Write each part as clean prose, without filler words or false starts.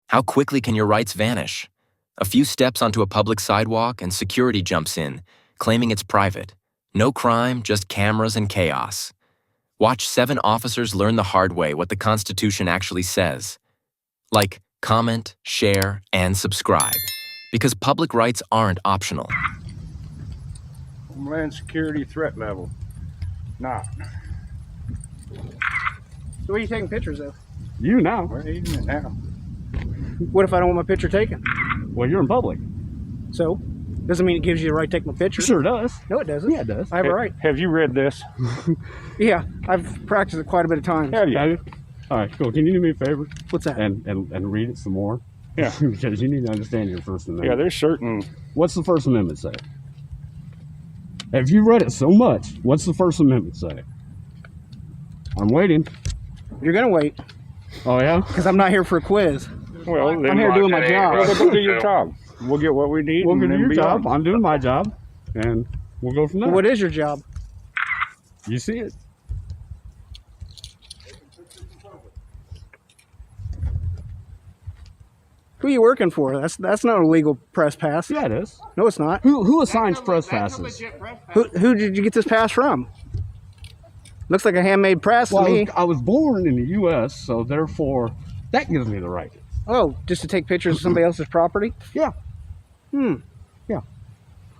How quickly can your rights vanish? A few steps onto a public sidewalk and security jumps in, claiming it's private. No crime, just cameras and chaos. Watch 7 officers learn the hard way what the Constitution actually says. Like, comment, share, and subscribe. Because public rights aren't optional. Homeland security threat level. Not. So what are you taking pictures of? You now. We're eating it now. What if I don't want my picture taken? Well, you're in public. So, doesn't mean it gives you the right to take my picture. Sure does. No, it doesn't. Yeah, it does. I have a right. Have you read this? Yeah, I've practiced it quite a bit of times. Have you? Have you? All right, cool. Can you do me a favor What's that? and read it some more? Yeah. Because you need to understand your First Amendment. Yeah, there's certain. What's the First Amendment say? Have you read it so much? What's the First Amendment say? I'm waiting. You're gonna wait, Oh yeah? because I'm not here for a quiz. Well, then I'm here doing my job. Well, go do your job. We'll get what we need. We'll and do then your beyond. job. I'm doing my job, and we'll go from there. What is your job? You see it? Who are you working for? That's not a legal press pass. Yeah, it is. No, it's not. Who assigns press passes? Who did you get this pass from? Looks like a handmade press Well, to me. I was born in the U.S., so therefore that gives me the right. Oh, just to take pictures of somebody else's property? Yeah. Yeah.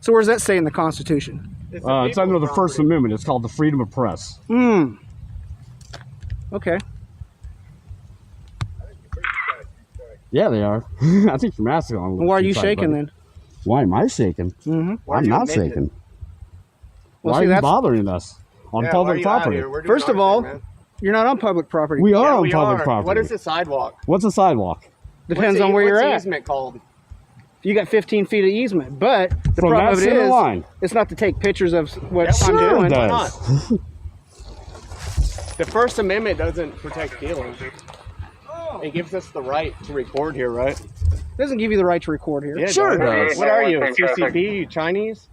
So where's that say in the Constitution? It's under the First Amendment. It's called the freedom of press. Okay. Yeah, they are. I think you're masking on. Well, why are you shaking then? Why am I shaking? Mm-hmm. I'm not shaking. Well, why see, are you that's- bothering us on public property? First of all, you're not on public property. We are Yeah, on we public are. property. What is a sidewalk? What's a sidewalk? Depends on where you're what's at. easement called? You got 15 feet of easement, but the From problem that of it center is, line. it's not to take pictures of what Yeah, I'm Sure doing. it does. The First Amendment doesn't protect feelings. It gives us the right to record here, right? It doesn't give you the right to record here. Yeah, Sure it does. What are you, CCP? You Chinese?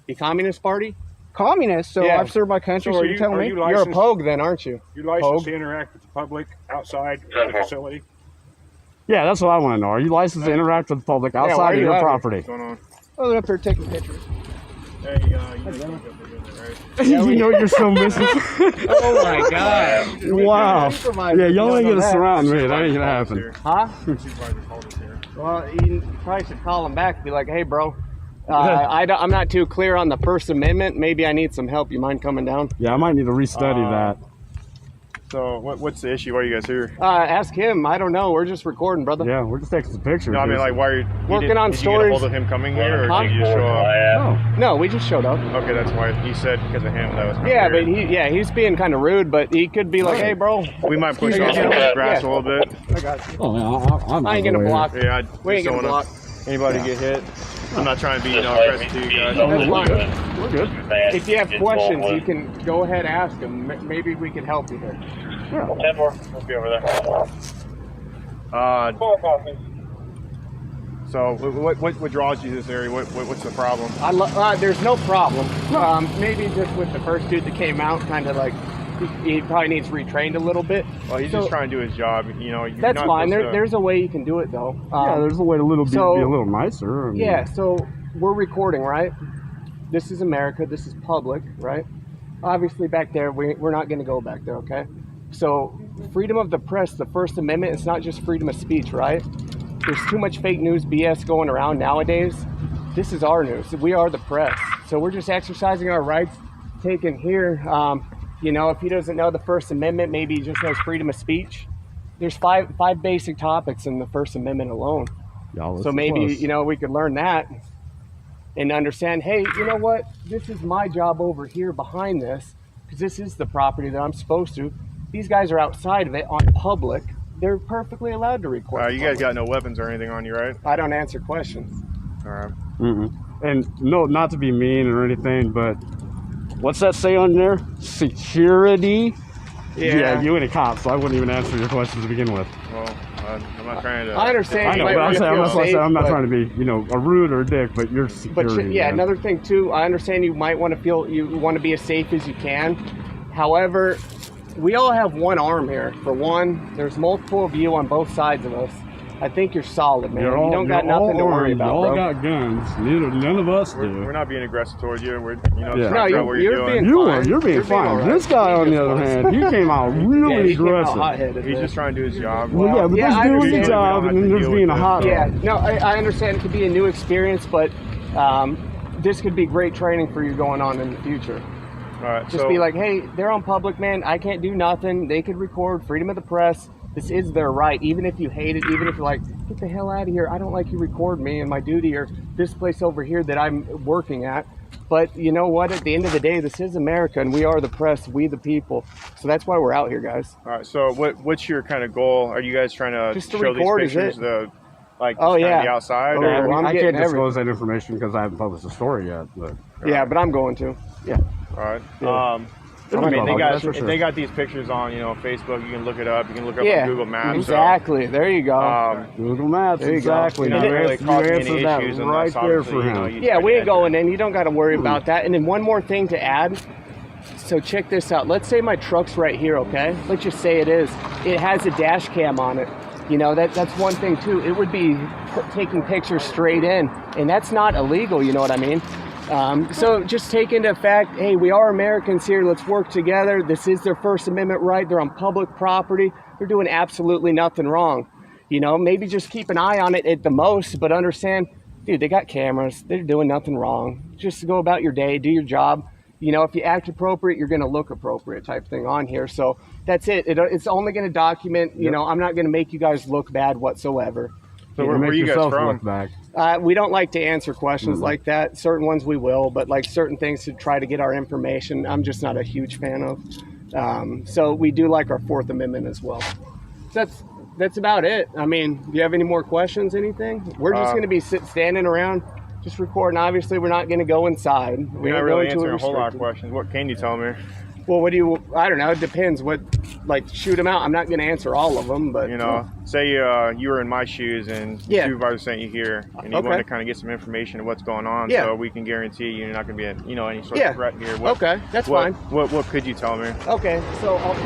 You Communist Party? Communist, so Yeah. I've served my country, So so are you're you- telling are me? you You're a licensed? pogue then, aren't you? You licensed Pogue? to interact with the public outside the facility? Yeah, that's what I want to know. Are you licensed to interact with the public why outside are of you your out here? property? What's going on? Oh, they're up there taking pictures. Hey, you know right? You know you're so missing. Oh my God. Wow. Yeah, y'all ain't know gonna that. surround me. That ain't gonna happen. Huh? Supervisor called us here. Well, you probably should call him back and be like, hey, bro, I'm not too clear on the First Amendment. Maybe I need some help. You mind coming down? Yeah, I might need to restudy that. So what's the issue? Why are you guys here? Ask him. I don't know. We're just recording, brother. Yeah, we're just taking some pictures. No, I mean, like, why are you Working on did you get a stories. hold of him coming here, or Huh? did you just show up? Oh. No, we just showed up. Okay, that's why he said because of him that was. Yeah, but he's being kind of rude, but he could be like, hey, bro. we might push Yeah. off the grass Yeah. a little bit. I got you. Oh, yeah, I'm I ain't gonna block. Yeah, I We ain't just gonna don't wanna block. anybody get hit. I'm not trying to be aggressive to you guys. That's fine. We're good. If you have questions, you can go ahead and ask him. Maybe we can help you here. 10 more. We'll be over there. So what draws you to this area? What's the problem? There's no problem. Maybe just with the first dude that came out, kind of like he probably needs retrained a little bit. Well, he's just trying to do his job. You know, you're That's not fine. supposed to- There's a way you can do it though. Yeah, there's a way to be a little nicer. I mean, Yeah, so we're recording, right? This is America. This is public, right? Obviously, back there, we're not going to go back there, okay? So, freedom of the press, the First Amendment, it's not just freedom of speech, right? There's too much fake news BS going around nowadays. This is our news. We are the press. So, we're just exercising our rights, taken here. You know, if he doesn't know the First Amendment, maybe he just knows freedom of speech. There's five basic topics in the First Amendment alone. So maybe, you know, we could learn that and understand, hey, you know what? This is my job over here behind this, because this is the property that I'm supposed to. These guys are outside of it on public. They're perfectly allowed to record. You guys got no weapons or anything on you, right? I don't answer questions. All right. And no, not to be mean or anything, but what's that say on there? Security? Yeah, you ain't a cop, so I wouldn't even answer your questions to begin with. Well, I'm not trying to. I understand. I know, you but might I'm, wanna saying, feel I'm not safe, trying to be, you know, a rude or a dick, but you're security. But yeah, man. another thing too, I understand you might want to feel, you want to be as safe as you can. However, we all have one arm here. For one, there's multiple of you on both sides of us. I think you're solid, man. You're You don't got nothing to worry about, Y'all bro. got guns. None of us do. We're not being aggressive towards you. We're, Yeah. trying to No, figure out what you're doing. You're being fine. all right. This guy, on He the other just hand, he came out really Yeah, he came out aggressive. hot-headed, He's man. just trying to do his job. Well, yeah, but Yeah, I there's doing understand. your job, and then there's being a hot. Yeah, no, I understand it could be a new experience, but this could be great training for you going on in the future. All right, Just be like, hey, they're on public, man. I can't do nothing. They could record, freedom of the press. This is their right, even if you hate it, even if you're like, get the hell out of here. I don't like you recording me and my duty or this place over here that I'm working at. But you know what? At the end of the day, this is America, and we are the press, we the people. So that's why we're out here, guys. All right, so what's your kind of goal? Are you guys trying to Just to show record, these is pictures, it? the Yeah. the outside? Okay, or, well, I'm I getting can't disclose that information because I haven't published the story yet. But Yeah, but I'm going to. Yeah. all right. Yeah. I mean, they got That's for sure. they got these pictures on Facebook. You can look it up. You can look it up Yeah, on Google Maps. exactly. There you go. So, Google Maps, There you go. exactly. You're not You really answered causing any that issues right unless there obviously, for you know, him. you Yeah, check we it ain't going out. in. You don't got to worry about that. And then one more thing to add. So check this out. Let's say my truck's right here, okay? Let's just say it is. It has a dash cam on it. You know, that's one thing too. It would be taking pictures straight in, and that's not illegal, you know what I mean? So just take into fact, hey, we are Americans here. Let's work together. This is their First Amendment right. They're on public property. They're doing absolutely nothing wrong. You know, maybe just keep an eye on it at the most, but understand, dude, they got cameras. They're doing nothing wrong. Just go about your day, do your job. You know, if you act appropriate, you're going to look appropriate type thing on here. So that's it. It's only going to document, you know, I'm not going to make you guys look bad whatsoever. So where are you guys from? Look back. We don't like to answer questions like that. Certain ones we will, but like certain things to try to get our information, I'm just not a huge fan of. So we do like our Fourth Amendment as well. That's about it. I mean, do you have any more questions, anything? We're just going to be standing around, just recording. Obviously, we're not going to go inside. We're not really answering a whole lot of questions. What can you tell me? Well, what do you, I don't know, it depends. What, like, shoot them out. I'm not going to answer all of them, but. You know, say you were in my shoes and the Yeah. supervisor sent you here and you Okay. wanted to kind of get some information of what's going on, Yeah. so we can guarantee you're not going to be any sort Yeah. of threat here. Okay, that's fine. What could you tell me? Okay, so I'll.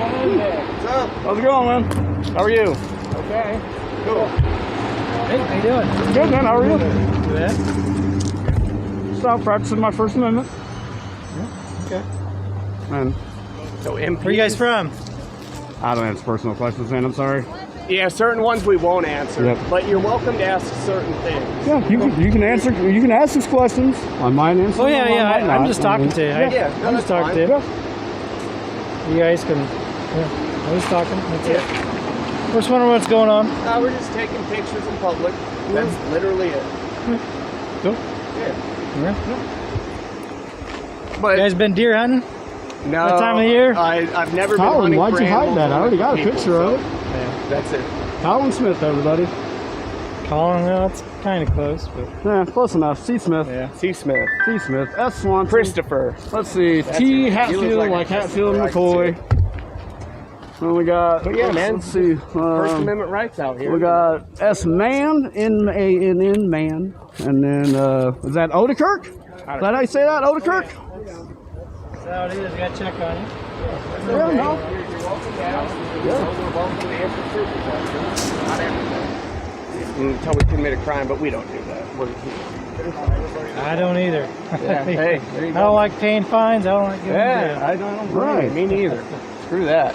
How's it going, man? How are you? Okay. Cool. Hey, how you doing? Good, man. How are you? Good. Stop practicing my First Amendment. Okay. And So MP. Where you guys from? I don't answer personal questions, man. I'm sorry. Yeah, certain ones we won't answer, Yep. but you're welcome to ask certain things. Yeah, you can answer. You can ask these questions. I might answer. Oh yeah, them, I yeah. might I'm not. just talking to you. Yeah, no, I'm that's just talking to you. fine. You guys can. Yeah, I'm just talking. That's it. We're just wondering what's going on. We're just taking pictures in public. That's literally it. Cool. Yeah. Yeah. But You guys been deer hunting? no, that time of year? I've never been Colin, hunting why'd for you hide animals that? I or already got a people, picture so of it. That's it. Colin Smith, everybody. Colin, well, it's kind of close, but Yeah, close enough. C. Smith. yeah. C. Smith. C. Smith. S. Swanson. Christopher. Let's see. That's T. it. You Hatfield, look like a Hatfield and Christopher, I can McCoy. Then we got. But yeah, man. Let's see. First Amendment rights out here. We got S. Man in man, and then is that Odekirk? Is that how you say that, Odekirk? That's how it is. We got to check on you. Yeah, no. You're welcome to ask. We're welcome to answer certain questions. Not everything. Until we commit a crime, but we don't do that. I don't either. Yeah. Hey, there you I go. don't like paying fines. I don't like getting Yeah, jail. I don't Right. blame you. Me neither. Screw that.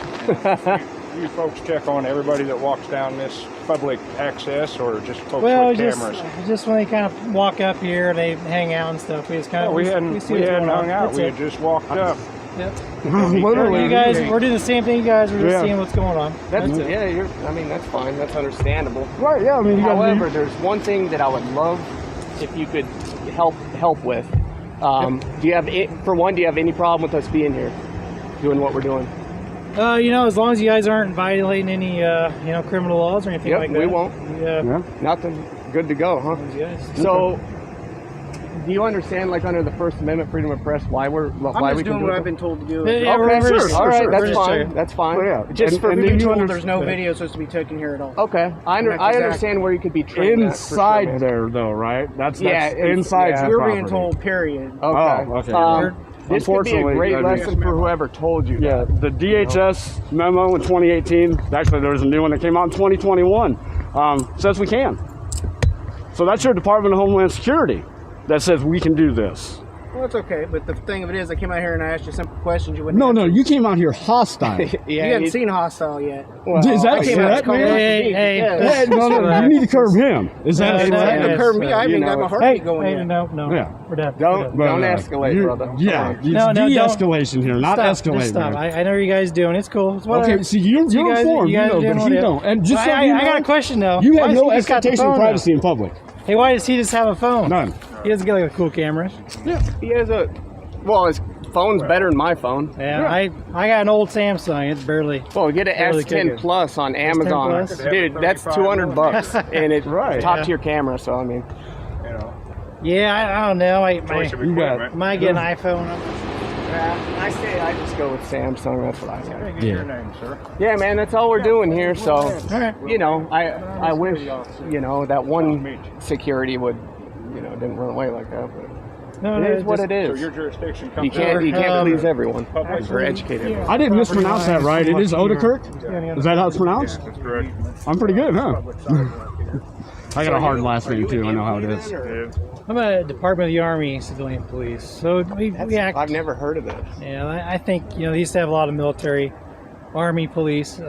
You folks check on everybody that walks down this public access, or just folks Well, with just cameras? when they kind of walk up here and they hang out and stuff, we just kind of we see hadn't what's hung going on. out. That's We it. had just walked up. Yep. Literally. You guys, we're doing the same thing. You guys, we're just Yeah. seeing what's going on. That's it. yeah. That's fine. That's understandable. Right, yeah, I mean, you However, there's one thing that I would love if you could help with. Do you have any problem with us being here, doing what we're doing? As long as you guys aren't violating any, criminal laws or anything Yep, like that. we won't. Yeah. Yeah. Nothing. Good to go, huh? You guys. So, do you understand, like under the First Amendment, freedom of press, why we I'm can just do doing what it? I've been told to do. Yeah, Okay, we're sure. just- All right, we're that's just fine. checking. That's fine. Well, yeah. Just for And being you told under- there's no video supposed to be taken here at all. Okay, I That's understand exactly- where you could be trained at, for sure, Inside man. there, though, right? That's Yeah, it's- inside yeah. your You're being property. told, period. Okay. Oh, okay. This could be a Unfortunately, great I mean- lesson for whoever told you. Yeah, that. the DHS memo in 2018, actually there was a new one that came out in 2021, says we can. So that's your Department of Homeland Security that says we can do this. Well, it's okay, but the thing of it is, I came out here and I asked you simple questions. You wouldn't No, answer. you came out here hostile. Yeah, You hadn't seen Hostile yet. Is that I came out correct, to call man? Hey, hey, Hey, no, you need to curb him. Is that No, It's no, not correct? to yes, curb me. I haven't you even got know, my Hey, heartbeat going hey, yet. no. Yeah. We're done. Don't escalate, you- brother. Yeah, Come it's No, don't. de-escalation here, not Stop, escalate. just stop. man. I know you guys doing. It's cool. It's whatever. Okay, see, you're You guys- informed, you guys know, doing but he whatever. don't. And just so I you know, got a question though. you Why have does no he just got the expectation of phone, though? privacy in public. Hey, why does he just have a phone? None. He doesn't get like a cool camera. He has a. Well, his phone's better than my phone. Yeah, I got an old Samsung. It's barely. Well, get an Barely S10 kicking. Plus on Amazon, Plus? dude. That's $200, and it's Right. top Yeah. tier camera. So I mean, You know, Yeah, I don't know. I choice of You got- equipment. might get an iPhone. I say I just go with Samsung. That's what I say. Can I get your name, sir? Yeah, man, that's all we're doing here. So, All right. you know, I wish, you know, that one security would, you know, didn't run away like that. But No, it is what just- it So is. your jurisdiction You comes can't please everyone. Public. We're educated. I didn't mispronounce that, right? It is Odekirk? Is that how it's pronounced? That's correct. I'm pretty good, huh? Public side. I got a hard last name too. I know how it is. Yeah. I'm a Department of the Army civilian police, so we act. I've never heard of it. Yeah, I think they used to have a lot of military, Army, police.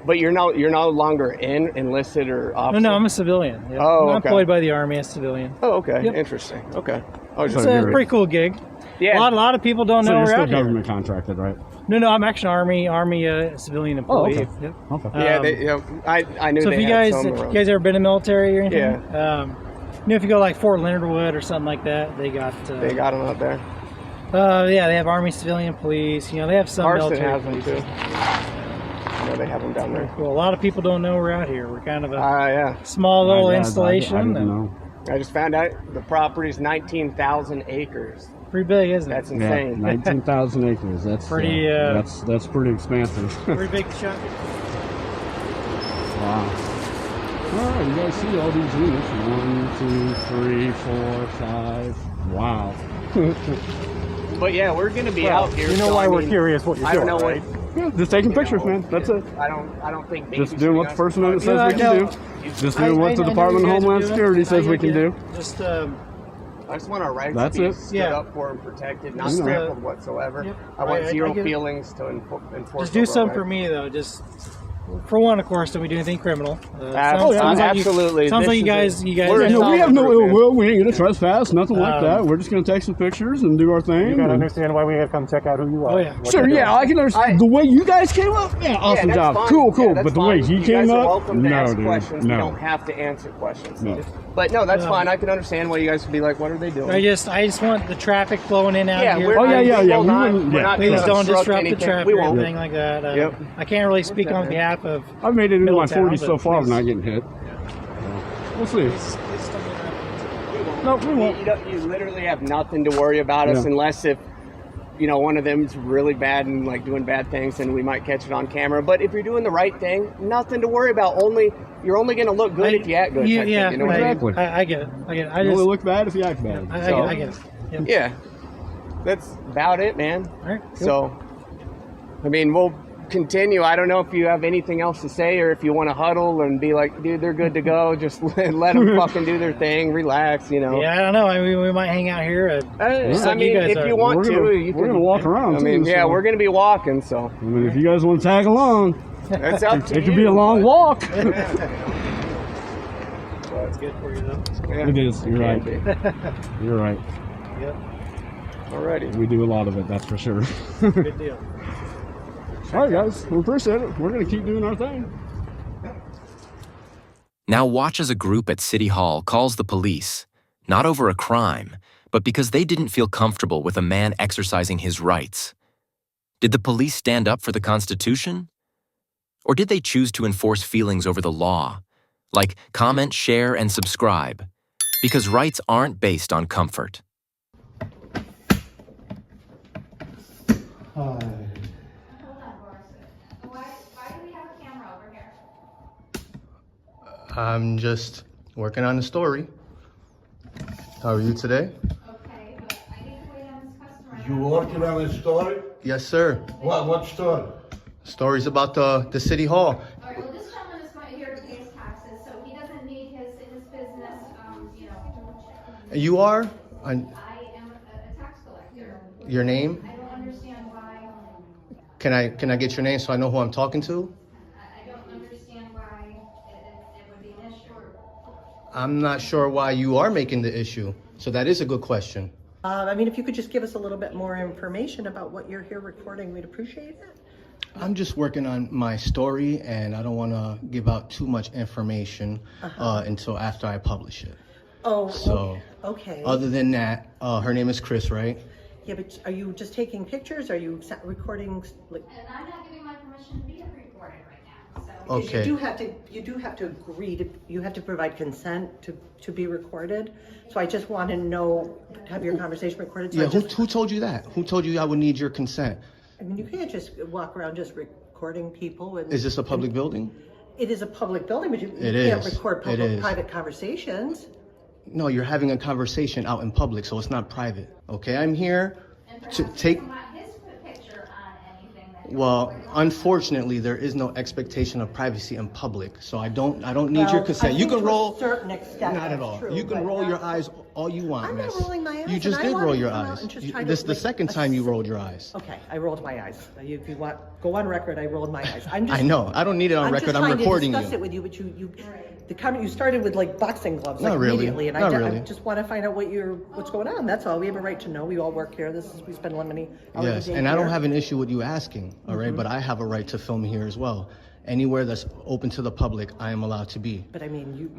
But you're no longer enlisted or No, officer. no, I'm a civilian. Yeah. Oh, I'm okay. employed by the Army as a civilian. Oh, okay, Yep. interesting. Okay. I was It's just a you're- pretty cool gig. yeah. A lot of people don't So know you're we're still out here. government contracted, right? No, I'm actually Army civilian employee. okay. Yep. Okay. Yeah, Um, you know, I knew So they if you had guys, some if you around. guys ever been in the military or anything, Yeah. if you go like Fort Leonard Wood or something like that, they got. They got them out there. Yeah, they have Army civilian police. They have some Carson military has them police. too. I know they have them down there. Well, a lot of people don't know we're out here. We're kind of a Yeah. small little I installation. didn't and know. I just found out the property's 19,000 acres. pretty big, isn't it? That's Yeah, insane. 19,000 acres. That's Pretty, that's pretty expansive. pretty big chunk. Wow. All right, you guys see all these units? 1, 2, 3, 4, 5. Wow. But yeah, we're gonna be out here. You know so why I we're mean, curious what you're I don't doing, know right? what. Yeah, just taking pictures, man. That's it. I don't think. Just doing what the First Amendment says Yeah, we I can know. do. Just doing what the Department of Homeland Security says we can do. Just I just want our rights That's to be it. stood Yeah. up for and protected, not Just, trampled whatsoever. yep. I want I zero get it. feelings to enforce. just do over our something for rights. me though. Just for one, of course, don't we do anything criminal? Absolutely. Sounds This like is you guys. a- You guys. we're Yeah, in no, we solid have no group, ill man. will. We ain't gonna trespass, nothing like Um, that. We're just gonna take some pictures and do our thing. You gotta and- understand why we had to come check out who you are. Oh, yeah. what Sure, you're yeah, doing. I can understand. The way you guys came up, yeah, awesome Yeah, job. that's Cool, fine. cool. Yeah, that's But the way fine. he You came guys are up, welcome to no, ask dude, questions. You no. don't have to answer questions. No. But no, that's fine. I can understand why you guys would be like, "What are they doing?" I just want the traffic flowing in out Yeah, here. we're Oh, yeah, not- yeah, we yeah, will we not- wouldn't- we're yeah. not Please gonna don't obstruct disrupt the anything. traffic We or won't. anything like that. Yep. I can't really speak on behalf of. I've made it into my Middletown, 40s so but far please. without getting hit. We'll see. No, we won't. You literally have nothing to worry about us Yeah. unless if one of them's really bad and like doing bad things, and we might catch it on camera. But if you're doing the right thing, nothing to worry about. You're only going to look good if you act good. Yeah, type yeah. thing, you know what I mean? Exactly. I get it. I get it. I You just. only look bad if you act bad. I get it. Yep. Yeah, that's about it, man. All right. Cool. So, I mean, we'll continue. I don't know if you have anything else to say, or if you want to huddle and be like, dude, they're good to go. Just let them fucking do their thing, relax, Yeah, I don't know. I mean, we might hang out here. I like mean, you guys if are. you want We're to, gonna- you we're can. gonna walk around, I mean, too, yeah, so- we're gonna be walking, so I mean, if you guys want to tag along, that's up to it you. could be a long walk. Well, it's good for you though. Yeah. It is. You're right. You're right. Yep. Alrighty. We do a lot of it, that's for sure. Good deal. All right, guys. We appreciate it. We're going to keep doing our thing. Now watch as a group at City Hall calls the police, not over a crime, but because they didn't feel comfortable with a man exercising his rights. Did the police stand up for the Constitution? Or did they choose to enforce feelings over the law, like comment, share, and subscribe? Because rights aren't based on comfort. I'm just working on the story. How are you today? Okay, but I need to wait on this customer. You working on a story? Yes, sir. What story? Story's about the city hall. All right, well, this gentleman is here to pay his taxes, so he doesn't need his business, You are? I am a tax collector. Your name? I don't understand why, Can I get your name so I know who I'm talking to? I don't understand why it would be an issue. I'm not sure why you are making the issue. So that is a good question. I mean, if you could just give us a little bit more information about what you're here recording, we'd appreciate it. I'm just working on my story, and I don't want to give out too much information until after I publish it. Oh, So, okay. Other than that, her name is Chris, right? Yeah, but are you just taking pictures? Are you recording? Like, And I'm not giving my permission to be recorded right now, so. Okay. you do have to agree to. You have to provide consent to be recorded. So I just want to know, have your conversation recorded. So Yeah, who told you that? Who told you I would need your consent? I mean, you can't just walk around just recording people. And, Is this a public building? It is a public building, but you It can't is. record It is. private conversations. No, you're having a conversation out in public, so it's not private. Okay, I'm here to take. Not his picture on anything that. Well, unfortunately, there is no expectation of privacy in public, so I don't need your Well, consent. I You think can to a roll. certain extent, Not at that's all. true, You can but roll not- your eyes all you want, I'm not miss. rolling my eyes, You just and I did wanna roll your come out eyes. and just You- try to This is the make second a time you s- rolled your eyes. Okay, I rolled my eyes. If you want, go on record, I rolled my eyes. I'm just, I know. I don't need it on record. I'm recording I'm just trying to discuss you. it with you, but the comment, you started with like boxing gloves, Not like really. immediately, and Not I really. just want to find out what's going on. That's all. We have a right to know. We all work here. We spend money. Yes, and I don't have an issue with you asking, all right? But I have a right to film here as well. Anywhere that's open to the public, I am allowed to be. But I mean, you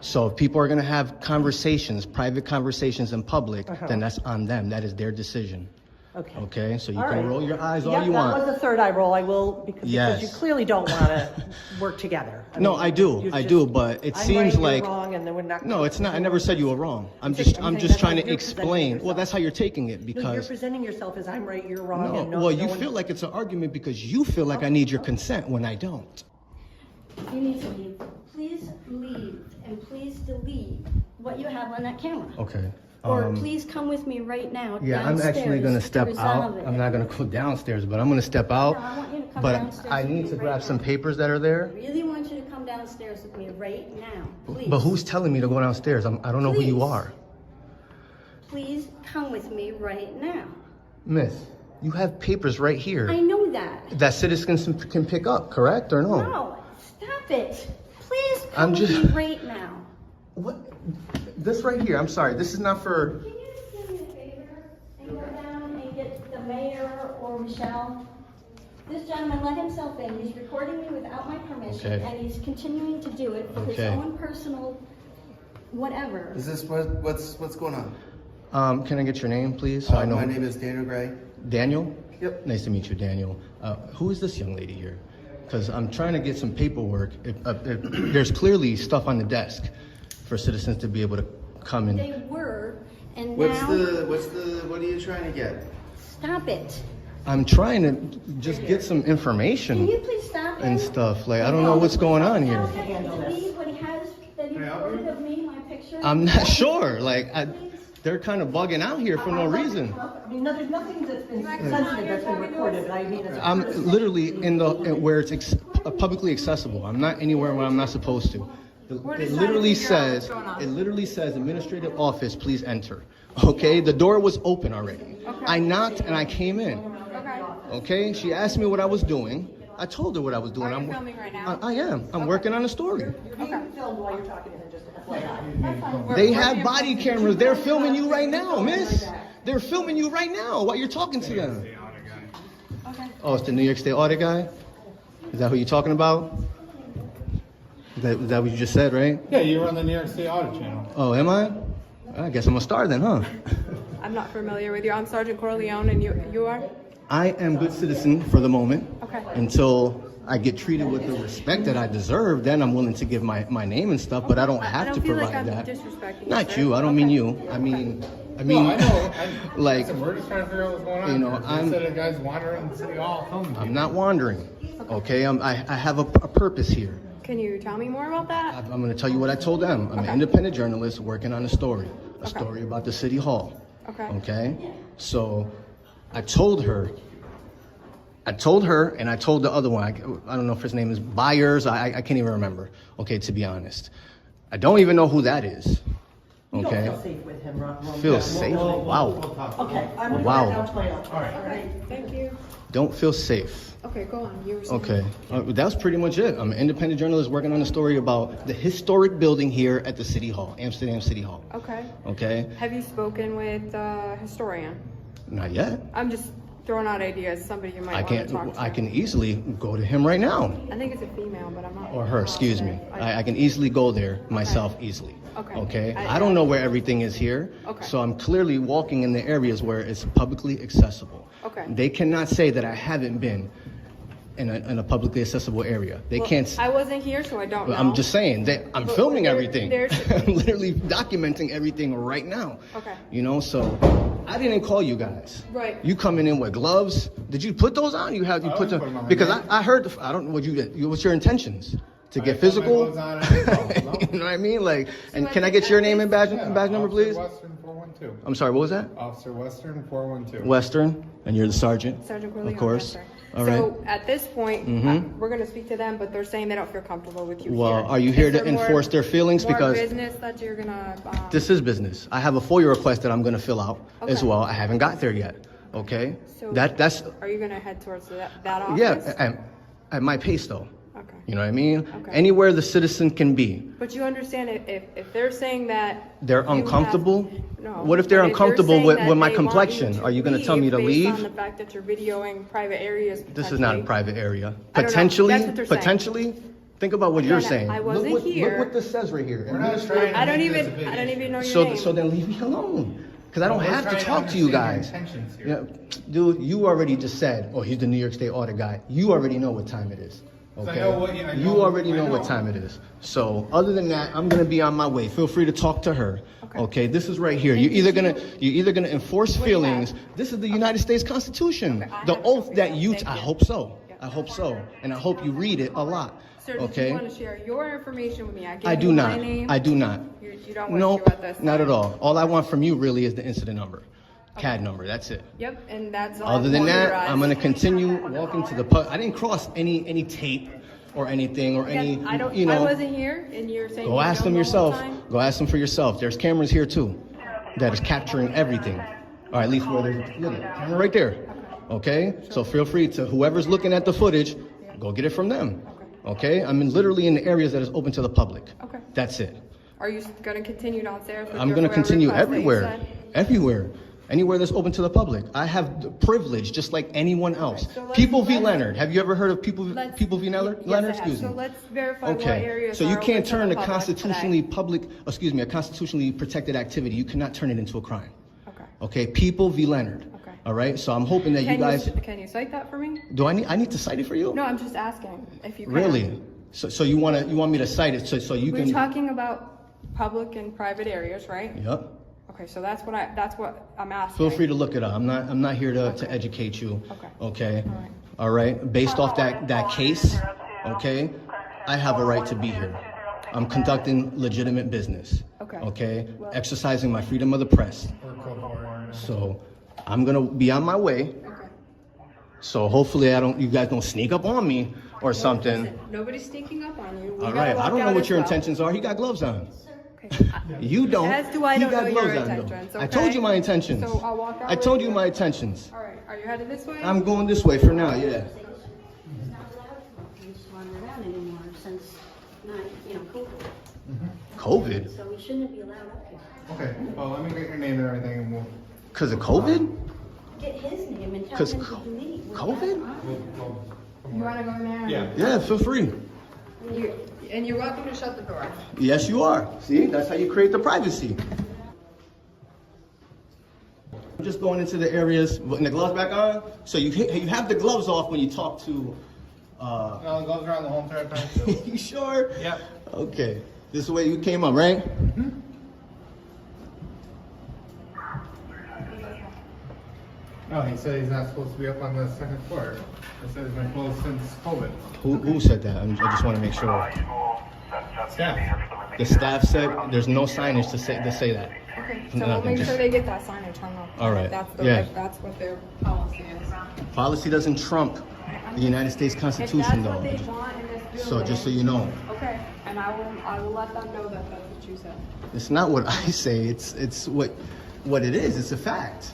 So if people are going to have conversations, private conversations in public, then that's on them. That is their decision. okay. Okay, so you All can right. roll your eyes all Yeah, you want. that was the third eye roll. I will, because Yes. you clearly don't want to work together. No, I do. you're I just- do, but it I'm seems right, like you're wrong, and then we're not. no, it's not. I never said you were wrong. I'm saying just that's trying how to you're presenting explain. Well, yourself. that's how you're taking it No, you're because presenting yourself as I'm right, you're wrong, no. and Well, you one- feel like it's an argument because you feel like I need your consent when I don't. You need to leave. Please leave, and please delete what you have on that camera. Okay. Or please come with me right now Yeah, I'm actually downstairs going to to step out. resolve it. I'm not going to go downstairs, but I'm going to step out. No, I want you to come But downstairs I with need me to right grab now. some papers that are there. I really want you to come downstairs with me right now, please. But who's telling me to go downstairs? I don't know who you Please. are. Please come with me right now. Miss, you have papers right here I know that. that citizens can pick up, correct or no? No, stop it. Please I'm come just- with me right now. What? This right here, I'm sorry. This is not for... Can you just do me a favor and go down and get the mayor or Michelle? This gentleman let himself in. He's recording me without my permission, Okay. and he's continuing to do it for his Okay. own personal whatever. Is this what's going on? Can I get your name, please? So I know. My name is Daniel Gray. Daniel? Yep. Nice to meet you, Daniel. Who is this young lady here? Because I'm trying to get some paperwork. If there's clearly stuff on the desk for citizens to be able to come in. They were, and What now are you trying to get? stop it. I'm trying to just get some information Can you please stop him? and stuff. Like, I don't know what's going on here. Tell him to leave what he has that he recorded of me, my picture. I'm not sure. Like, they're kind of bugging out here for no reason. I mean, there's nothing that's been sensitive that's been recorded. I mean, it's I'm literally in where it's publicly accessible. I'm not anywhere where I'm not supposed to. It literally says, administrative office, please enter. Okay, the door was open already. I knocked and I came in. Okay, she asked me what I was doing. I told her what I was doing. Are you filming right now? I am. I'm working on a story. You're being filmed while you're talking to him, just FYI. They have body cameras. They're filming you right now, miss. They're filming you right now while you're talking to them. Okay. Oh, it's the New York State Audit guy? Is that who you're talking about? Is that what you just said, right? Yeah, you run the New York State Audit channel. Oh, am I? I guess I'm a star then, huh? I'm not familiar with you. I'm Sergeant Corleone, and you are? I am good citizen for the moment. Okay. Until I get treated with the respect that I deserve, then I'm willing to give my name and stuff, but I don't have to feel like provide I'm that. disrespecting Not sir. you, I don't mean you. I mean, I know. like, Listen, we're just trying to figure out what's going on. you know, here. They said a guy's wandering the city hall filming. I'm not wandering, okay? I have a purpose here. Can you tell me more about that? I'm going to tell you what I told them. I'm an independent journalist working on a story about the city hall. Okay. Okay? So I told her, and I told the other one, I don't know if his name is Byers, I can't even remember, okay, to be honest. I don't even know who that is. You Okay? don't feel safe with him, Ron. Feel safe? Wow. Okay, I'm gonna Wow. go down to my office. All right. Thank you. Don't feel safe. Okay, go on. You were saying. Okay, that was pretty much it. I'm an independent journalist working on a story about the historic building here at the City Hall, Amsterdam City Hall. Okay. Okay? Have you spoken with a historian? Not yet. I'm just throwing out ideas. Somebody you might want to talk to. I can easily go to him right now. I think it's a female, but I'm not. Or her, excuse me. I can easily go there myself easily. Okay. Okay? I don't know where everything is here. Okay. So I'm clearly walking in the areas where it's publicly accessible. Okay. They cannot say that I haven't been in a publicly accessible area. They can't. I wasn't here, so I don't know. I'm just saying that I'm But filming there- everything. I'm literally documenting everything right now. Okay. You know, so I didn't call you guys. Right. You coming in with gloves? Did you put those on? You put them them on. because I heard. I don't know what what's your intentions to get physical. You know what I mean? Like, and can I get your name and badge number, please? Western 412. I'm sorry. What was that? Officer Western 412. Western, and you're the sergeant. Sergeant Corleone, of course. yes, sir. All right. So at this point, Mhm. we're going to speak to them, but they're saying they don't feel comfortable with you Well, here. are you here Is to there enforce their feelings? more Because business that you're going to... this is business. I have a FOIA request that I'm going to fill out as Okay. well. I haven't got there yet. Okay. So That's Are you going to head towards that office? yeah. At my pace though. Okay. You know what I mean? Okay. Anywhere the citizen can be. But you understand if they're saying that... They're you have- uncomfortable. No. What if they're But uncomfortable saying with that my they want complexion? Are you going to tell me to based leave? on the fact that you're videoing private areas... This is not a private area. I don't know. Potentially, That's what they're saying. potentially. Think about what you're Again, saying. I wasn't look here. Look what this says right here. I don't even know your So name. so then leave me alone. Because I don't We're have to trying to talk to you understand guys. your intentions here. Yeah, dude, you already just said, oh, he's the New York State audit guy. You already know what time it is. Okay. know what you- I know- You already I know what know. time it is. So other than that, I'm gonna be on my way. Feel free to talk to her. Okay. This is right here. You're either gonna enforce feelings. This is the United States Constitution. The oath that you. I hope so. I hope so, and I hope you read it a lot. Sir, did Okay. you want to share your information with me? I do you not. my name. I do not. You don't want No, to share with us? not at all. All I want from you really is the incident number, CAD number. That's it. Yep, and that's all. Other than that, computerized. I'm gonna continue walking to the pub. I didn't cross any tape or anything or any. Again, I don't. You know. I wasn't here, and you're saying. Go you ask don't them know yourself. what time? Go ask them for yourself. There's cameras here too, that is capturing everything, or at least where there's look at camera right there. Okay, so feel free to whoever's looking at the footage, go get it from them. Okay, I'm literally in the areas that is open to the public. Okay. That's it. Are you going to continue downstairs? With I'm your going to FOIA continue request that you everywhere, said? anywhere that's open to the public. I have the privilege, just like anyone else. so let's- People v. let's- Leonard. Have you ever heard of People v. Let's- Leonard? Yes, I have. Excuse me. So let's verify what Okay, areas so you are can't open to turn the a public constitutionally today. a constitutionally protected activity. You cannot turn it into a crime. Okay. Okay, People v. Leonard. Okay. All right. So I'm hoping that you guys. Can you cite that for me? Do I need to cite it for you? No, I'm just asking if you can. Really? So you want me to cite it so you We're can. talking about public and private areas, right? Yep. Okay, so that's what I'm asking. Feel free to look it up. I'm not here to educate you. Okay. Okay. All right. Based off that case, okay, I have a right to be here. I'm conducting legitimate business. Okay. Okay. Exercising my freedom of the press. So I'm gonna be on my way. Okay. So hopefully you guys don't sneak up on me or something. Listen, nobody's sneaking up on you. We All gotta right. walk I don't know out what as your well. intentions are. He got gloves on. Okay. You don't. As do I He don't got know your gloves on, though. intentions, I told okay? you my intentions. So I'll walk out I told with you my intentions. All right, are you headed this way? I'm going this way for now. Yeah. It's not allowed for police to run around anymore since, COVID. COVID? So we shouldn't be allowed up here. Okay, well, let me get your name and everything and we'll... Because of COVID? Get his name and tell Because him to delete. COVID? You want to go in there? Yeah. Yeah, feel free. And you're welcome to shut the door. Yes, you are. See, that's how you create the privacy. I'm just going into the areas, putting the gloves back on. So you have the gloves off when you talk to. No, the gloves are on the whole entire time too. You sure? Yep. Okay. This is the way you came up, right? No, he said he's not supposed to be up on the second floor. He said it's been closed since COVID. Who said that? I just want to make sure. Staff. The staff said there's no signage to say that. Okay, so No, we'll make just- sure they get that signage hung up. All right. That's Yeah. That's what their policy is. Policy doesn't trump the United States Constitution, If that's though. what they want in this building. So just so you know, Okay, and I will let them know that that's what you said. it's not what I say. It's what it is. It's a fact.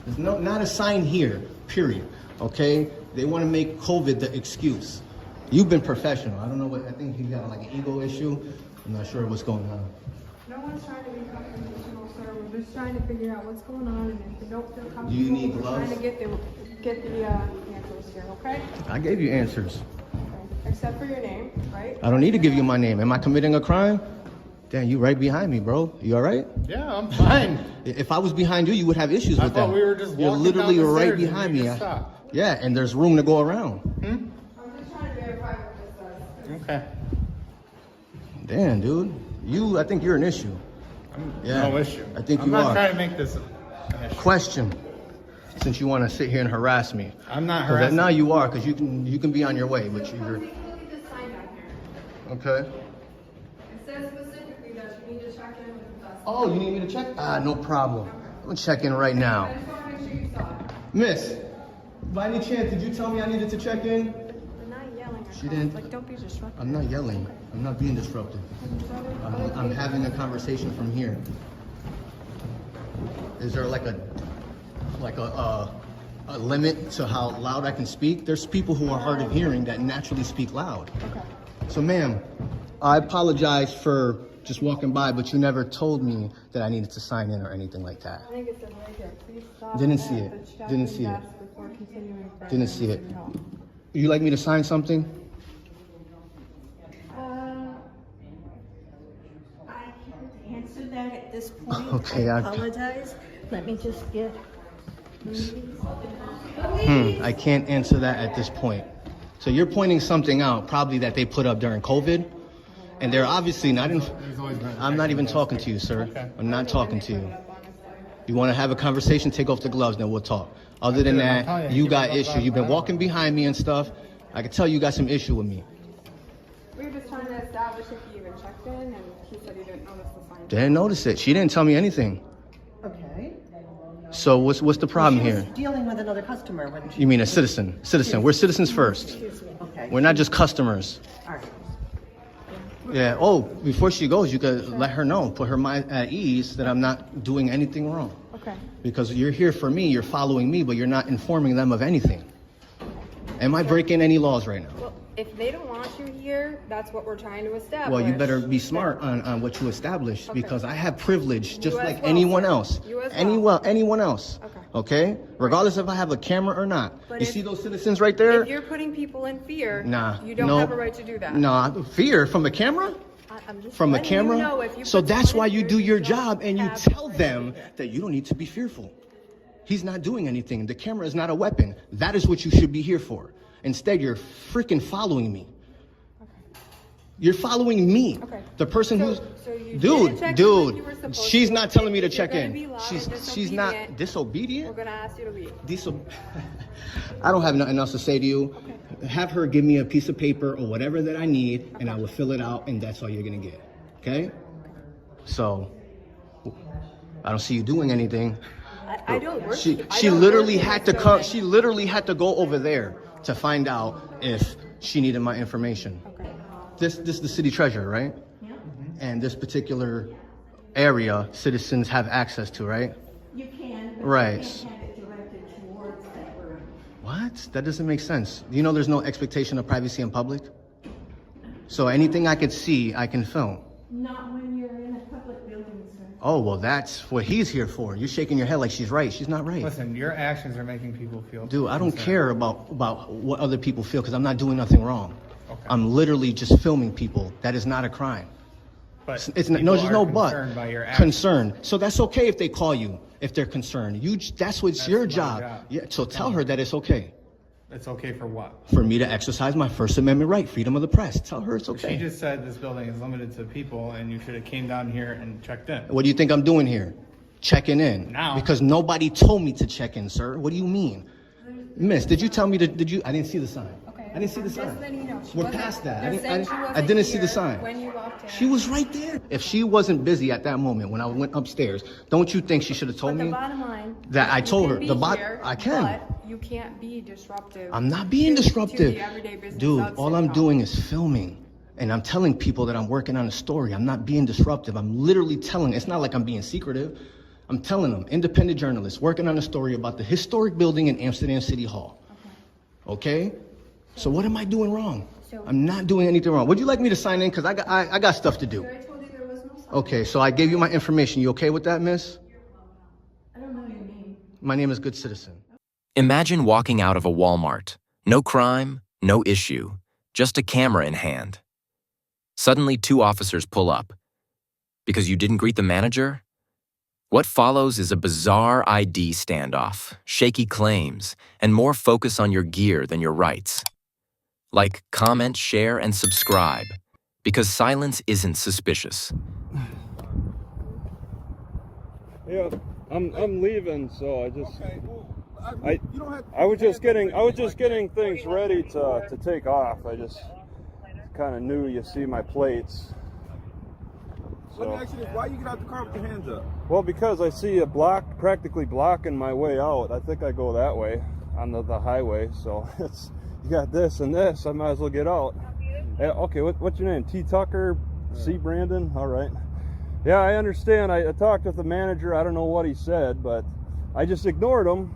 There's not a sign here. Period. Okay. They want to make COVID the excuse. You've been professional. I don't know what. I think he got like an ego issue. I'm not sure what's going on. No one's trying to be confrontational, sir. We're just trying to figure out what's going on, and if you don't feel comfortable, Do you need we're gloves? trying to get the answers here, okay? I gave you answers. Okay. Except for your name, right? I don't need to give you my name. Am I committing a crime? Damn, you right behind me, bro. You all right? Yeah, I'm fine. If I was behind you, you would have issues I with that. thought we were just You're walking literally down the right stairs and behind you me. just stopped. Yeah, and there's room to go around. I'm just trying to verify what this says. Okay. Damn, dude. I think you're an issue. Yeah, No issue. I think I'm you not are. trying to make this an issue. Question. Since you want to sit here and harass me. I'm not 'Cause harassing. now you are, because you can be on your way, but you're. Look at this sign back here. Okay. It says specifically that you need to check in with us. Oh, you need me to check? No problem. I'm gonna check in right now. I just want to make sure you saw it. Miss, by any chance, did you tell me I needed to check in? We're not yelling. She didn't. Like, don't be disruptive. I'm not yelling. I'm not being disruptive. I'm having a conversation from here. Is there like a limit to how loud I can speak? There's people who are hard of hearing that naturally speak loud. Okay. So, ma'am, I apologize for just walking by, but you never told me that I needed to sign in or anything like that. I think it says right here. Please stop. Didn't at see it. the check-in Didn't see it. desk before continuing further Didn't see it. in City Hall. Would you like me to sign something? I can't answer that at this point. Okay, I apologize. Let me just get. I can't answer that at this point. So you're pointing something out, probably that they put up during COVID, and they're obviously not in. I'm not even talking to you, sir. I'm not talking to you. You want to have a conversation? Take off the gloves, then we'll talk. Other than that, you got issues. You've been walking behind me and stuff. I can tell you got some issue with me. We were just trying to establish if you even checked in, and he said he didn't notice the sign. Didn't notice it. She didn't tell me anything. Okay. So what's the problem She here? was dealing with another customer when she. You mean a citizen? Citizen. We're citizens first. Excuse me. Okay. We're not just customers. All right. Yeah. Oh, before she goes, you could let her know, put her mind at ease that I'm not doing anything wrong. Okay. Because you're here for me, you're following me, but you're not informing them of anything. Am I breaking any laws right now? Well, if they don't want you here, that's what we're trying to establish. Well, you better be smart on what you establish, because I have privilege just You as like well, anyone sir. else. You as well. Anyone else. Okay? Regardless if I have a camera or not. But You if- see those citizens right there? If you're putting people in fear, Nah. you don't no, have a right to do that. No, fear from a camera? I'm just From a letting you camera? know if you So put that's someone why in you fear, do your don't job and you have tell the them that you don't need to be fearful. He's not doing anything. The camera is not a weapon. That is what you should be here for. Instead, you're freaking following me. You're following me. Okay. The person who's so you dude, didn't check in like you were dude. supposed She's to. not telling me to If you're check gonna in. be loud She's and not We're disobedient. gonna ask you to leave. I don't have nothing else to say to you. Have her give me a piece of paper or whatever that I need, and I will fill it out, and that's all you're gonna get. Okay? So I don't see you doing anything. I don't work. She I don't literally work had here, to so come. then- She literally had to go over there to find out if she needed my information. Okay. This is the city treasurer, right? Yeah. And this particular area, citizens have access to, right? You can. But Right. You can't have it directed towards that room. What? That doesn't make sense. Do you know there's no expectation of privacy in public? So anything I could see, I can film. Not when you're in a public building, sir. Oh, well, that's what he's here for. You're shaking your head like she's right. She's not right. Listen, your actions are making people feel. Dude, I don't concerned. care about what other people feel because I'm not doing nothing wrong. I'm literally just filming people. That is not a crime. But It's no, people there's are no but. concerned by your actions. Concerned. So that's okay if they call you if they're concerned. That's what's your my job. job. Yeah. So tell her that it's okay It's okay for what? for me to exercise my First Amendment right, freedom of the press. Tell her it's She okay. just said this building is limited to people, and you should have came down here and checked in. What do you think I'm doing here? checking in. Now. Because nobody told me to check in, sir. What do you mean? Miss, did you tell me to, I didn't see the sign. Okay. I didn't see the sign. Just letting you know. We're past that. I I didn't see the sign. When you walked in. She was right there. If she wasn't busy at that moment when I went upstairs, don't you think she should have told But me the bottom line. that I you told can her? be The bot, here, I can. But you can't be disruptive. I'm not being to disruptive. the everyday business Dude, of all City I'm Hall. doing is filming. And I'm telling people that I'm working on a story. I'm not being disruptive. I'm literally telling. It's not like I'm being secretive. I'm telling them, independent journalists, working on a story about the historic building in Amsterdam City Hall. Okay? So what am I doing wrong? I'm not doing anything wrong. Would you like me to sign in? Because I got stuff to do. I told you there was no sign. Okay, so I gave you my information. You okay with that, miss? I don't know your name. My name is Good Citizen. Imagine walking out of a Walmart. No crime, no issue, just a camera in hand. Suddenly, 2 officers pull up. Because you didn't greet the manager? What follows is a bizarre ID standoff, shaky claims, and more focus on your gear than your rights. Like, comment, share, and subscribe, because silence isn't suspicious. Yeah, I'm leaving, so I just Okay, well, you don't have to, I was just getting things ready to take off. I just kind of knew you see my plates. Let me So, ask you this: why you get out the car with your hands up? well, because I see a block practically blocking my way out. I think I go that way on the highway. So it's you got this and this. I might as well get out. Okay, what's your name? T. Tucker, C. Brandon. All right. Yeah, I understand. I talked with the manager. I don't know what he said, but I just ignored him.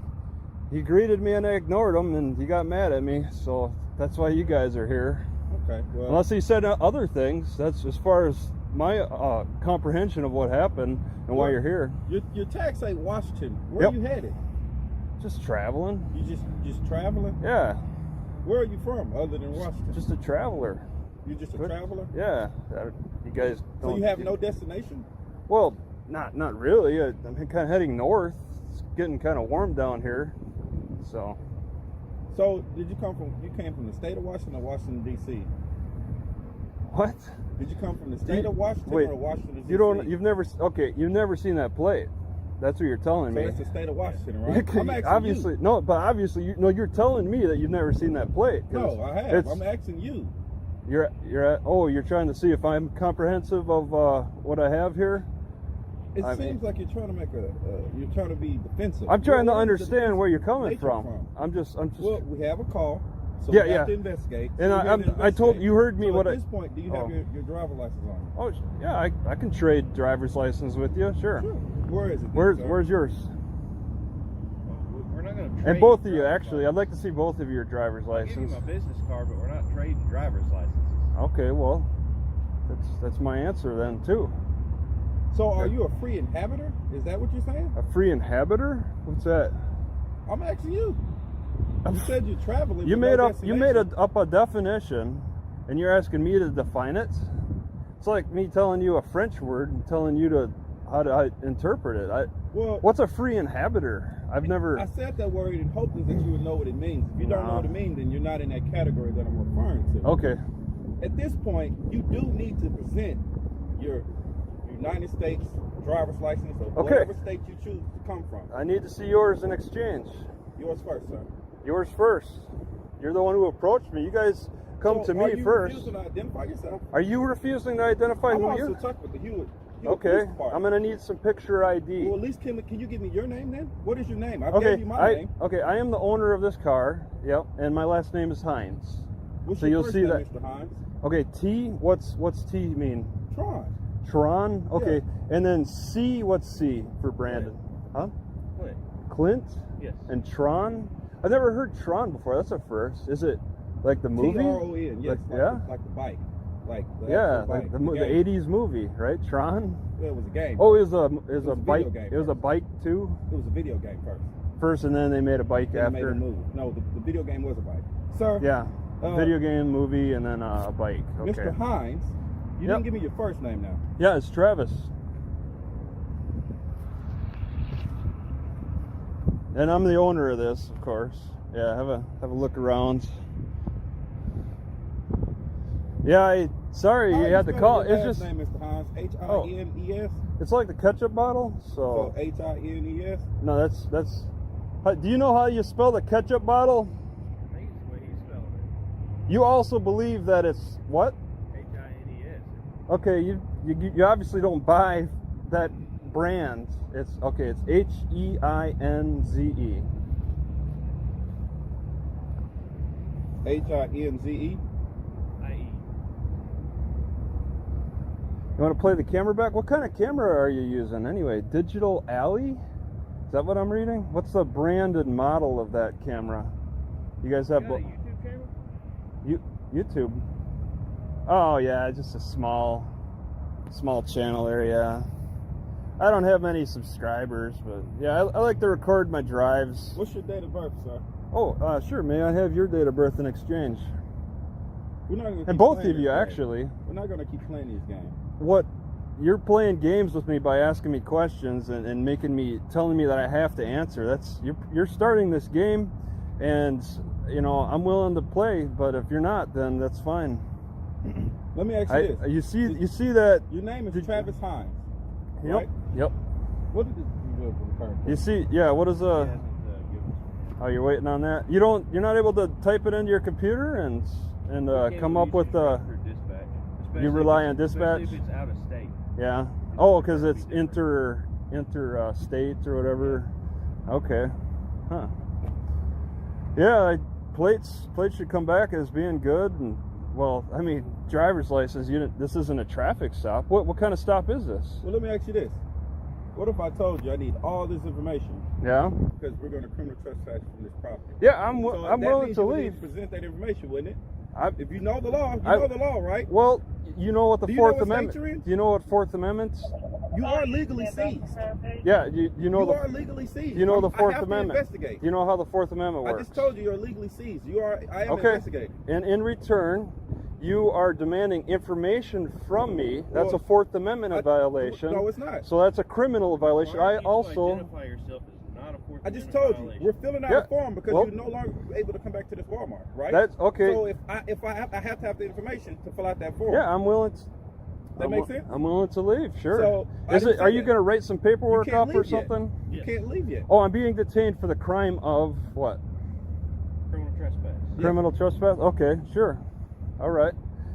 He greeted me and I ignored him, and he got mad at me. So that's why you guys are here. Okay, well, Unless he said other things. That's as far as my comprehension of what happened and why you're here. your tag say Washington. Where Yep. you headed? Just traveling. You just traveling? Yeah, Where are you from, other than Washington? just a traveler. You're just a What? traveler. Yeah, you guys don't. So you have no destination? Well, not really. I'm kind of heading north. It's getting kind of warm down here. So So did you come from? You came from the state of Washington or Washington D.C.? what? Did you come from the state of Washington Wait, or Washington D.C.? you've never seen that plate. That's what you're telling So me. it's the state of Washington, right? I'm asking Obviously, you. no, but obviously, you're telling me that you've never seen that plate. 'Cause No, I have. it's- I'm asking you. You're trying to see if I'm comprehensive of what I have here. It seems like you're trying to make you're trying to be defensive. I'm trying to Where is the understand where you're coming nature from. I'm just. Well, we have a call, so Yeah, we have yeah. to investigate. And So we're here to I told investigate. you heard me So what at I. this point, do you have Oh. your driver's license on you? Oh yeah, I can trade driver's license with you. Sure. Sure. Where is it? then, sir? Where's yours? We're not going to trade. And both of you, driver's actually. I'd like to see both of your driver's I'll give you license. my business card, but we're not trading driver's licenses. Okay, well, that's my answer then too. So are you a free inhabitor? Is that what you're saying? A free inhabitor? What's that? I'm asking you. You said you're traveling. You with made no up a definition, and you're asking me to define it. It's like me telling you a French word and telling you how to interpret it. What's a free inhabitor? I've never. I said that word in hopes that you would know what it means. If you don't know what it means, then you're not in that category that I'm referring to. Okay. At this point, you do need to present your United States driver's license or Okay. whatever state you choose to come from. I need to see yours in exchange. Yours first, sir. Yours first. You're the one who approached me. You guys come to are me you first. refusing to identify yourself? Are you refusing to identify I'm who also you? talking with the Hewitt Okay. Police Department. I'm gonna need some picture ID. Well, at least can you give me your name then? What is your name? I Okay. gave you my name. Okay. I am the owner of this car. Yep. And my last name is Hines. What's So your you'll first see name, that. Mr. Hines? Okay. T. What's T mean? Tron. Tron. Okay. And then C. What's C for Brandon? Huh? Clint. Clint. Yes. And Tron. I've never heard Tron before. That's a first. Is it like the movie? T-R-O-N, yes. Like the bike. Like the Yeah, actual like bike, the game. 80s movie, right? Tron. Yeah, it was a game. Oh, it was a video bike. game It was a first. bike too. It was a video game first. And then they made a bike Then they after. made a movie. No, the video game was a bike. Sir. Yeah, a video game, movie, and then a bike. Okay. Mr. Hines, you Yep. didn't give me your first name now. Yeah, it's Travis. And I'm the owner of this, of course. Yeah, have a look around. Yeah, sorry How you do had to spell call. your It's last just name, Mr. Hines. H-I-N-E-S. It's like the ketchup bottle. So H-I-N-E-S? No, that's. Do you know how you spell the ketchup bottle? I think it's the way he spelled it. You also believe that it's what? H-I-N-E-S. Okay, you obviously don't buy that brand. It's okay. It's H-E-I-N-Z-E. H-I-N-Z-E? I-E. You want to play the camera back? What kind of camera are you using anyway? Digital Alley? Is that what I'm reading? What's the brand and model of that camera? You guys have You got a YouTube channel? YouTube. Oh yeah, just a small channel there. Yeah, I don't have many subscribers, but yeah, I like to record my drives. What's your date of birth, sir? Oh, sure. May I have your date of birth in exchange? We're not gonna And keep both playing of you, this game. actually. We're not gonna keep playing these games. What? You're playing games with me by asking me questions and telling me that I have to answer. You're starting this game, and I'm willing to play. But if you're not, then that's fine. Let me ask you this. You see that? Your name is Travis Hines. Yep. Right? Yep. What did you refer to? You see? Yeah. What is Oh, you're waiting on that. You're not able to type it into your computer and come up with Dispatch. You rely on dispatch. Especially if it's out of state. Yeah. Oh, because it's interstate or whatever. Okay. Huh. Yeah. Plates should come back as being good, and well, I mean, driver's license. This isn't a traffic stop. What kind of stop is this? Well, let me ask you this. What if I told you I need all this information? Yeah. Because we're going to criminal trespass from this property. Yeah, I'm that willing means to you would leave. need to present that information, wouldn't it? If you know the law, you know the law, right? Well, you know what the Do you know Fourth what state Amendment. you're in? Do you know what Fourth Amendment? You are legally seized. Yeah, you know You are legally seized. You know the I Fourth have to Amendment. investigate. You know how the Fourth Amendment works. I just told you you're legally seized. I am okay. investigating. And in return, you are demanding information from me. That's a Fourth Amendment violation. No, it's not. So that's a criminal violation. I also. Identify yourself as not a Fourth I just Amendment told you violation. we're filling out a form because you're no longer able to come back to this Walmart, right? That's okay. So I have to have the information to fill out that form. Yeah, I'm willing to. That makes sense? I'm willing to leave, sure. So, Are you going to write some paperwork You can't up or leave yet. something? You can't leave yet. Oh, I'm being detained for the crime of what? Criminal trespass. Criminal trespass? Okay, sure. All right.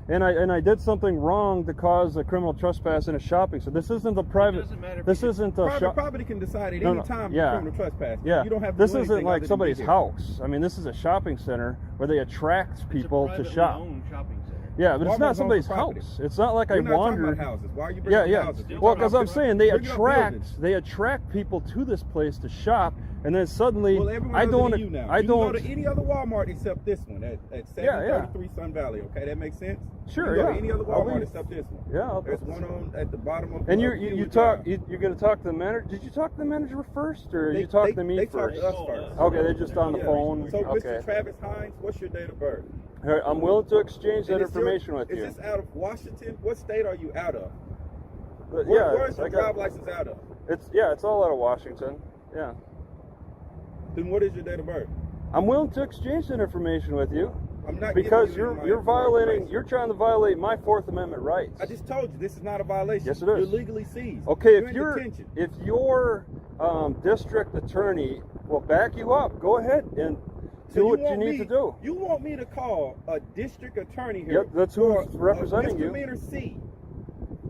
And I did something wrong to cause a criminal trespass in a shopping. So this isn't a private. doesn't matter if This you- isn't a Private property can decide at any time yeah. criminal trespass. Yeah. You don't have to This do isn't anything like other than somebody's be there. house. I mean, this is a shopping center where they attract people to Privately shop. owned shopping center. Yeah, but it's Walmart not owns somebody's the property. house. It's not like We're I not talking wandered. about houses. Why are you Yeah, bringing yeah. up houses? We're Well, talking because about I'm saying they bringing up buildings. attract people to this place to shop, and then suddenly Well, everyone I knows don't. that you now. I you don't. can go to any other Walmart except this one at 733 Sun Valley. Okay, that makes sense. Sure, You can go yeah. to any other I'll Walmart leave. except this one. Yeah, There's one on at the bottom of. And of you Fieldwood talk. Drive. You're going to talk to the manager. Did you talk to the manager first, or They- you talked they- to me they talked first? to us first. Okay, they're just on the Yeah. phone. So, Okay. Mr. Travis Hines, what's your date of birth? All right, I'm willing to exchange that And is information with you. Is this out of Washington? What state are you out of? But Where's your I got- driver's license out of? It's all out of Washington. Yeah. Then what is your date of birth? I'm willing to exchange that information with you. I'm not Because giving you my you're violating. information. You're trying to violate my Fourth Amendment rights. I just told you this is not a violation. Yes, it is. You're legally seized. Okay, You're in detention. if your district attorney will back you up, go ahead and So do what you want need me- to do. You want me to call a district attorney here? Yep, that's who's for representing a you. misdemeanor C.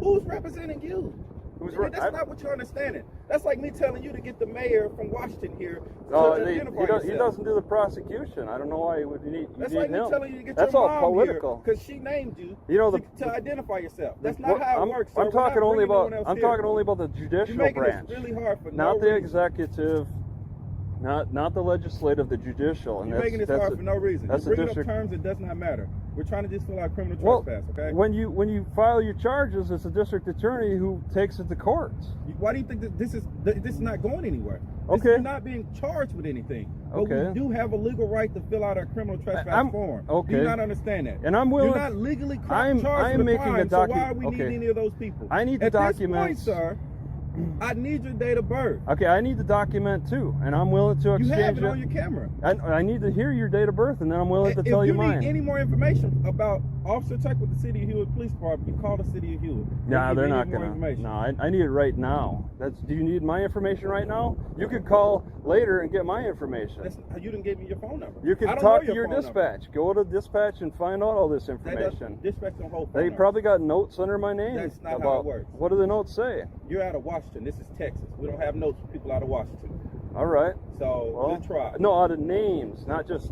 Who's representing you? That's not what you're understanding. That's like me telling you to get the mayor from Washington here to identify yourself. He doesn't do the prosecution. I don't know why you would need. That's you like need me him. telling you to get That's your all mom political. because she named you, You know, to identify yourself. That's not how it works. Sir. I'm We're talking not only bringing about. anyone else I'm here. talking only about the You're judicial making branch, this really hard for not no the reason. executive, not the legislative, the judicial. And You're making this hard for no reason. That's You're the bringing up district. terms that does not matter. We're trying to just fill out criminal Well, trespass, okay? when you file your charges, it's a district attorney who takes it to court. Why do you think that this is not going anywhere? Okay. You're not being charged with anything. But Okay. we do have a legal right to fill out a criminal trespass form. okay. Do you not understand that? And I'm willing. You're not legally I'm charged with a making crime, a so why document. are we needing any of those people? I need the At documents. this point, sir, I need your date of birth. Okay, I need the document too, and I'm willing to exchange You have it on your camera. I need to hear your date of birth, and then I'm willing to tell you mine. If you need any more information about Officer Tuck with the City of Hewitt Police Department, you call the City of Hewitt. Nah, they're not gonna. No, I need it right now. Do you need my information right now? You could call later and get my information. You didn't give me your phone number. You can talk to your dispatch. Go to dispatch and find out all this information. Dispatch don't hold phone They numbers. probably got notes under my name. That's not about, how it works. What do the notes say? You're out of Washington. This is Texas. We don't have notes for people out of Washington. All right. So we'll try. No, out of names, not just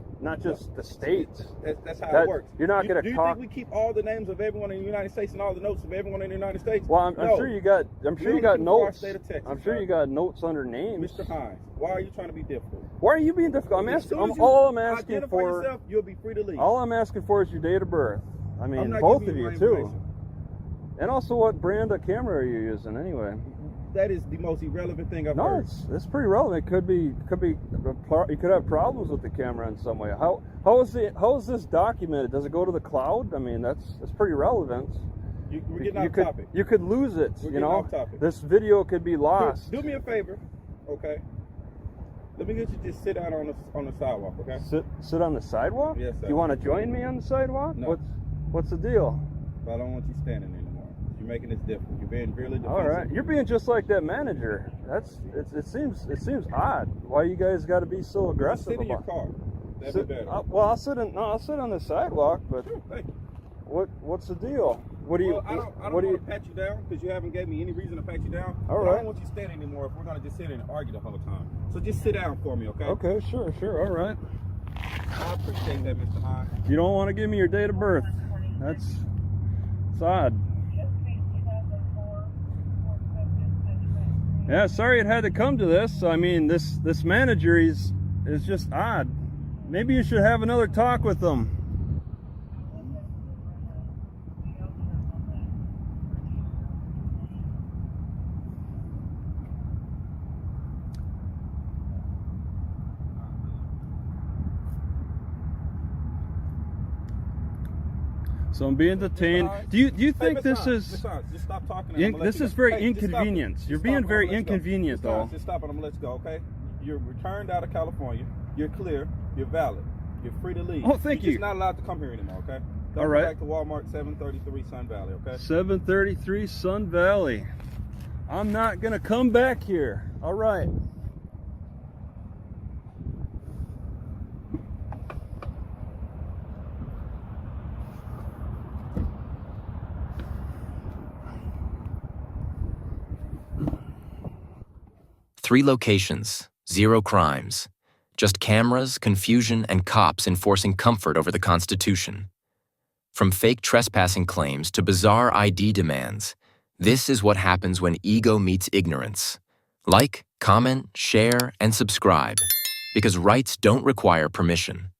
the states. That's how it works. You're not going to Do you think we keep all the names of everyone in the United States and all the notes of everyone in the United States? Well, I'm sure you got. I'm sure you got notes. Texas, I'm sure you got notes under names. Mr. Hines, why are you trying to be difficult? Why are you being difficult? I'm asking. All I'm asking identify for. Yourself, you'll be free to leave. All I'm asking for is your date of birth. I mean, not both giving of you you my too. information. And also, what brand of camera are you using anyway? That is the most irrelevant thing I've heard. No, it's pretty relevant. It could be. You could have problems with the camera in some way. How is this documented? Does it go to the cloud? I mean, that's pretty relevant. We're getting off topic. You could lose it. We're getting off topic. This video could be lost. Do me a favor, okay? Let me get you to just sit down on the sidewalk, okay? Sit on the sidewalk? Yes, sir. You want to join me on the sidewalk? No. What's the deal? I don't want you standing anymore. You're making this difficult. You're being really defensive. All right, you're being just like that manager. It seems odd. Why you guys got to be so aggressive? Sit in your car. That'd be better. Well, I'll sit on the sidewalk, but sure, thank you. What's the deal? What do you? I don't want to pat you down because you haven't gave me any reason to pat you down. All right. I don't want you standing anymore if we're gonna just sit here and argue the whole time. So just sit down for me, okay? Okay, sure. All right. I appreciate that, Mr. Hines. You don't want to give me your date of birth. It's odd. Yeah, sorry it had to come to this. I mean, this manager is just odd. Maybe you should have another talk with him. So I'm being detained. Do you think this is? Just stop talking. This is very inconvenient. You're being very inconvenient, though. Just stop and I'm gonna let you go, okay? You're returned out of California. You're clear. You're valid. You're free to leave. Oh, thank you. You're just not allowed to come here anymore, okay? All right. Go back to Walmart 733 Sun Valley, okay? 733 Sun Valley. I'm not gonna come back here. All right. Three locations, 0 crimes. Just cameras, confusion, and cops enforcing comfort over the Constitution. From fake trespassing claims to bizarre ID demands, this is what happens when ego meets ignorance. Like, comment, share, and subscribe, because rights don't require permission.